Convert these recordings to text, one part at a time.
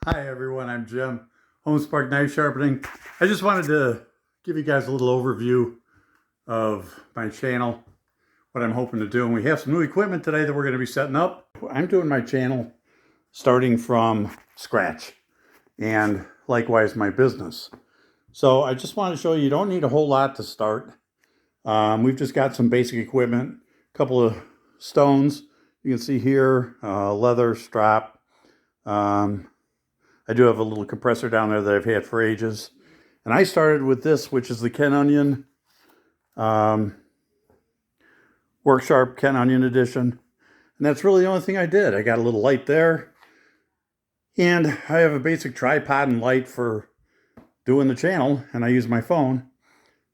Hi everyone, I'm Jim, Homespark Knife Sharpening. I just wanted to give you guys a little overview of my channel, what I'm hoping to do. And we have some new equipment today that we're going to be setting up. I'm doing my channel starting from scratch, and likewise my business. So I just want to show you don't need a whole lot to start. We've just got some basic equipment, a couple of stones. You can see here, leather strap. I do have a little compressor down there that I've had for ages. And I started with this, which is the Ken Onion Work Sharp Ken Onion edition. And that's really the only thing I did. I got a little light there. And I have a basic tripod and light for doing the channel. And I use my phone.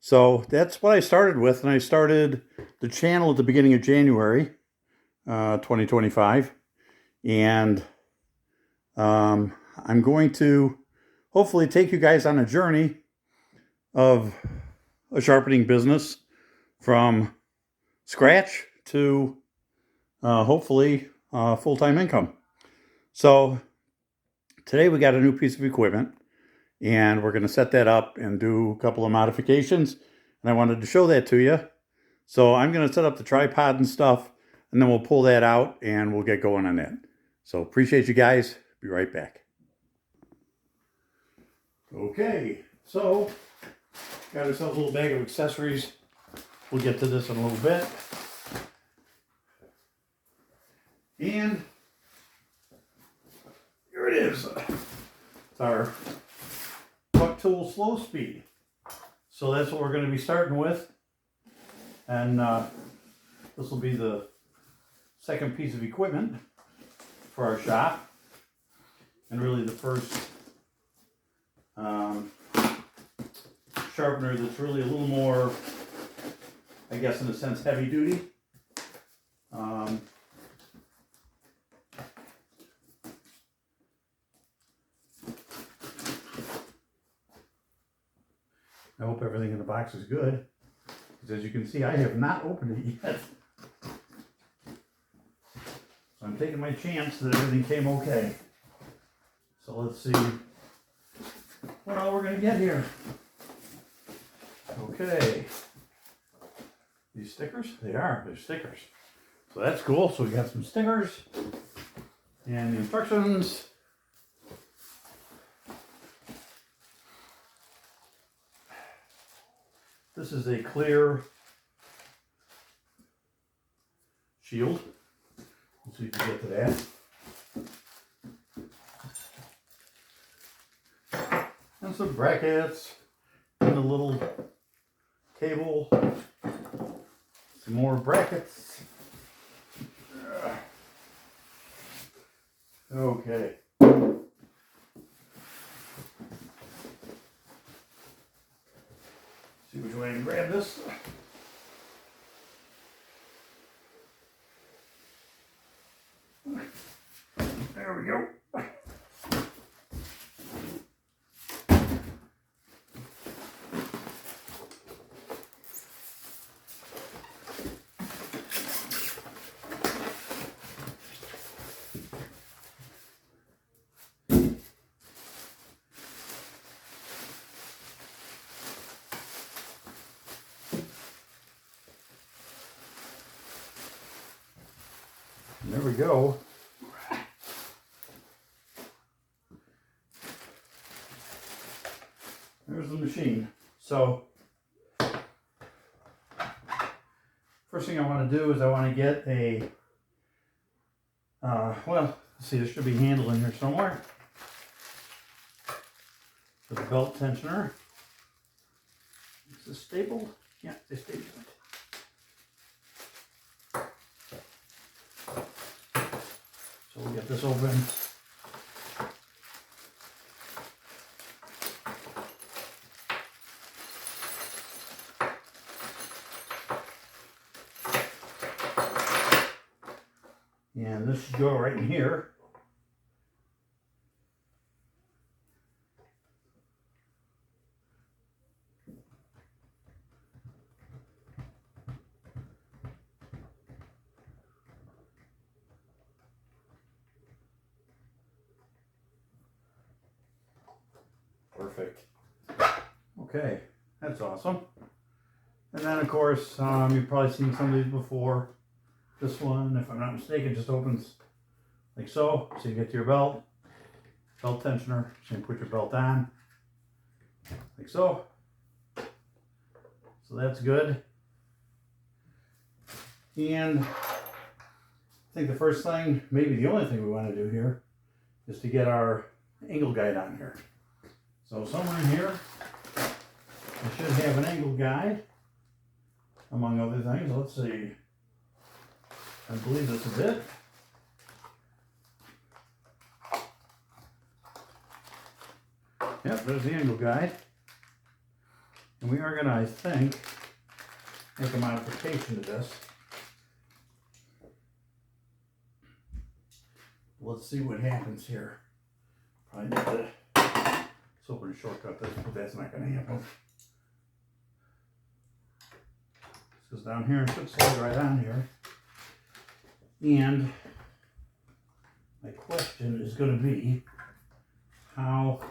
So that's what I started with. And I started the channel at the beginning of January 2025. And I'm going to hopefully take you guys on a journey of a sharpening business from scratch to hopefully full-time income. So today we got a new piece of equipment and we're going to set that up and do a couple of modifications. And I wanted to show that to you. So I'm going to set up the tripod and stuff, and then we'll pull that out and we'll get going on that. So appreciate you guys. Be right back. Okay, so got ourselves a little bag of accessories. We'll get to this in a little bit. And here it is. It's our Bucktool Slow Speed. So that's what we're going to be starting with. And this will be the second piece of equipment for our shop. And really the first sharpener that's really a little more, I guess in a sense, heavy duty. I hope everything in the box is good, because as you can see, I have not opened it yet. So I'm taking my chance that everything came okay. So let's see what all we're going to get here. Okay. These stickers? They're stickers. So that's cool. So we got some stickers and the instructions. This is a clear shield. Let's see if we can get to that. And some brackets and a little cable. Some more brackets. Okay. See which way I can grab this. There we go. There we go. There's the machine. So, first thing I want to do is I want to get a, well, let's see, there should be a handle in here somewhere. For the belt tensioner. Is this stapled? Yeah, it's stapled. So we'll get this open. And this should go right in here. Perfect. Okay, that's awesome. And then of course, you've probably seen some of these before. This one, if I'm not mistaken, just opens like so. So you get to your belt tensioner. So you put your belt on, like so. So that's good. And I think the first thing, maybe the only thing we want to do here, is to get our angle guide on here. So somewhere in here, I should have an angle guide, among other things. Let's see. I believe this is it. Yep, there's the angle guide. And we are going to, I think, make a modification to this. Let's see what happens here. Probably need to open a shortcut this, but that's not going to happen. This goes down here and should slide right on here. And my question is going to be how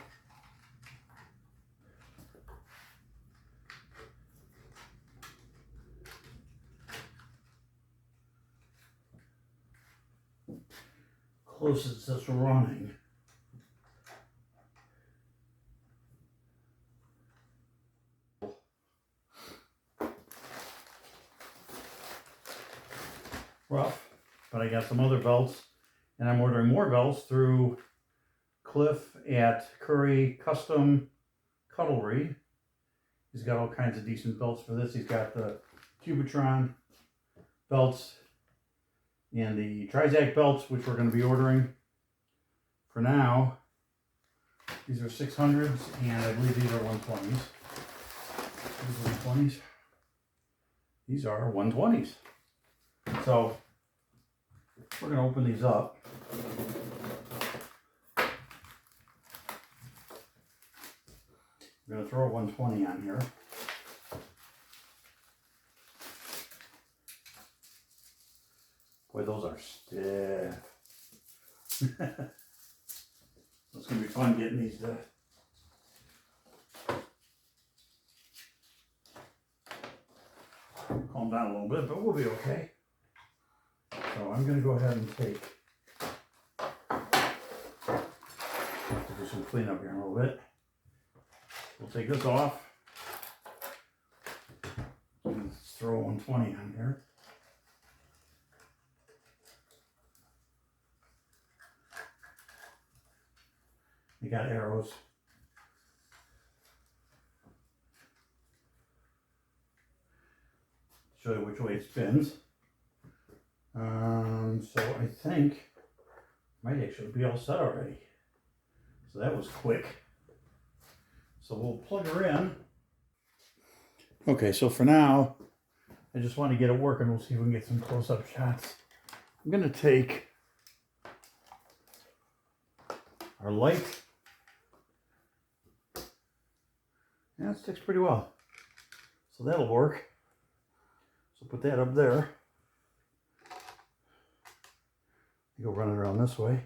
close is this running? Rough, but I got some other belts, and I'm ordering more belts through Cliff at Curry Custom Cutlery. He's got all kinds of decent belts for this. He's got the Cubitron belts and the Trizac belts, which we're going to be ordering. For now, these are 600s, and I believe these are 120s. These are 120s. These are 120s. So we're going to open these up. We're going to throw a 120 on here. Boy, those are stiff. It's going to be fun getting these to calm down a little bit, but we'll be okay. So I'm going to go ahead and take, have to do some cleanup here in a little bit. We'll take this off. And let's throw 120 on here. You got arrows. Show you which way it spins. So I think might actually be all set already. So that was quick. So we'll plug her in. Okay, so for now, I just want to get it working. We'll see if we can get some close-up shots. I'm going to take our light. Yeah, it sticks pretty well. So that'll work. So put that up there. Go run it around this way.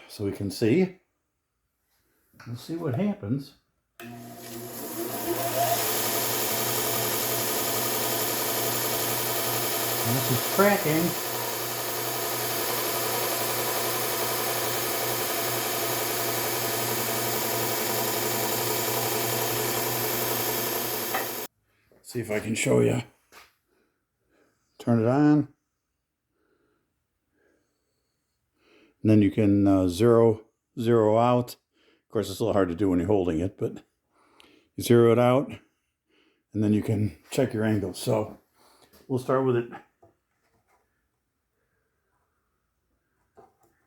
So we can see. We'll see what happens. And this is cracking. See if I can show you. Turn it on. And then you can zero out. Of course, it's a little hard to do when you're holding it, but you zero it out, and then you can check your angle. So we'll start with it.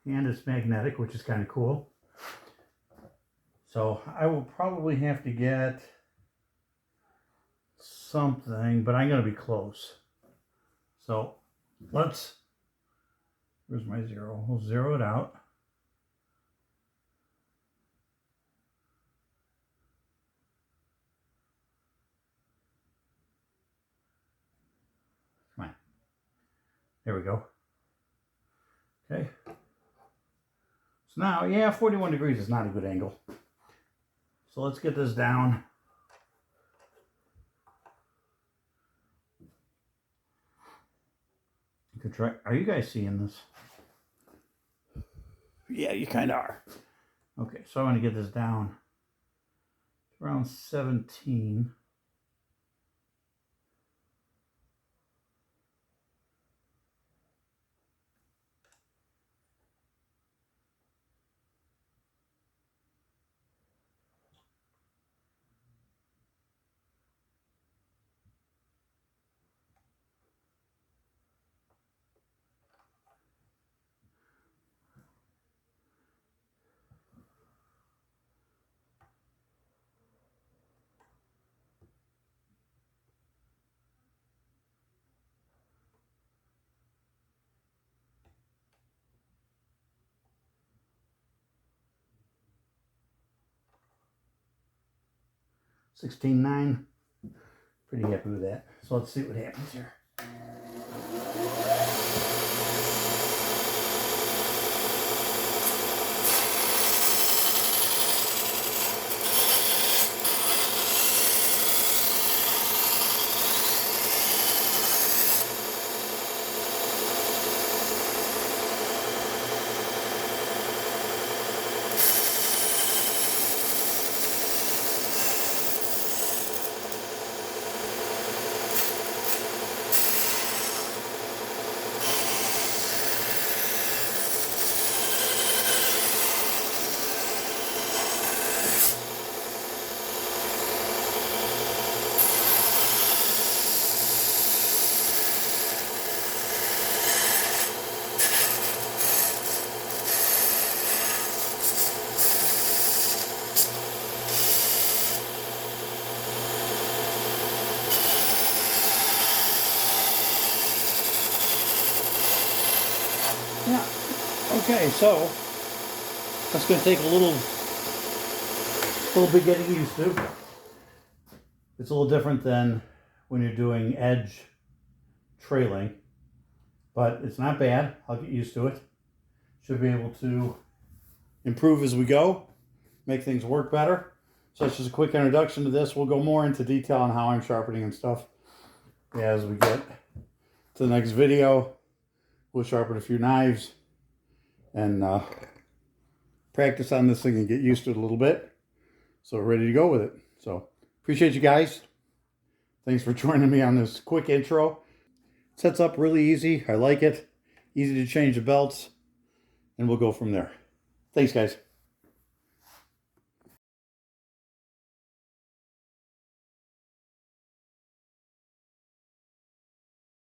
And it's magnetic, which is kind of cool. So I will probably have to get something, but I'm going to be close. So let's, where's my zero? We'll zero it out. Come on. There we go. Okay. So now, yeah, 41 degrees is not a good angle. So let's get this down. You could try. Are you guys seeing this? Yeah, you kind of are. Okay, so I want to get this down to around 17. $16.9. Pretty happy with that. So let's see what happens here. Yeah. Okay, so that's going to take a little bit getting used to. It's a little different than when you're doing edge trailing, but it's not bad. I'll get used to it. Should be able to improve as we go, make things work better. So that's just a quick introduction to this. We'll go more into detail on how I'm sharpening and stuff as we get to the next video. We'll sharpen a few knives and practice on this thing and get used to it a little bit. So we're ready to go with it. So appreciate you guys. Thanks for joining me on this quick intro. It sets up really easy. I like it. Easy to change the belts. And we'll go from there. Thanks, guys.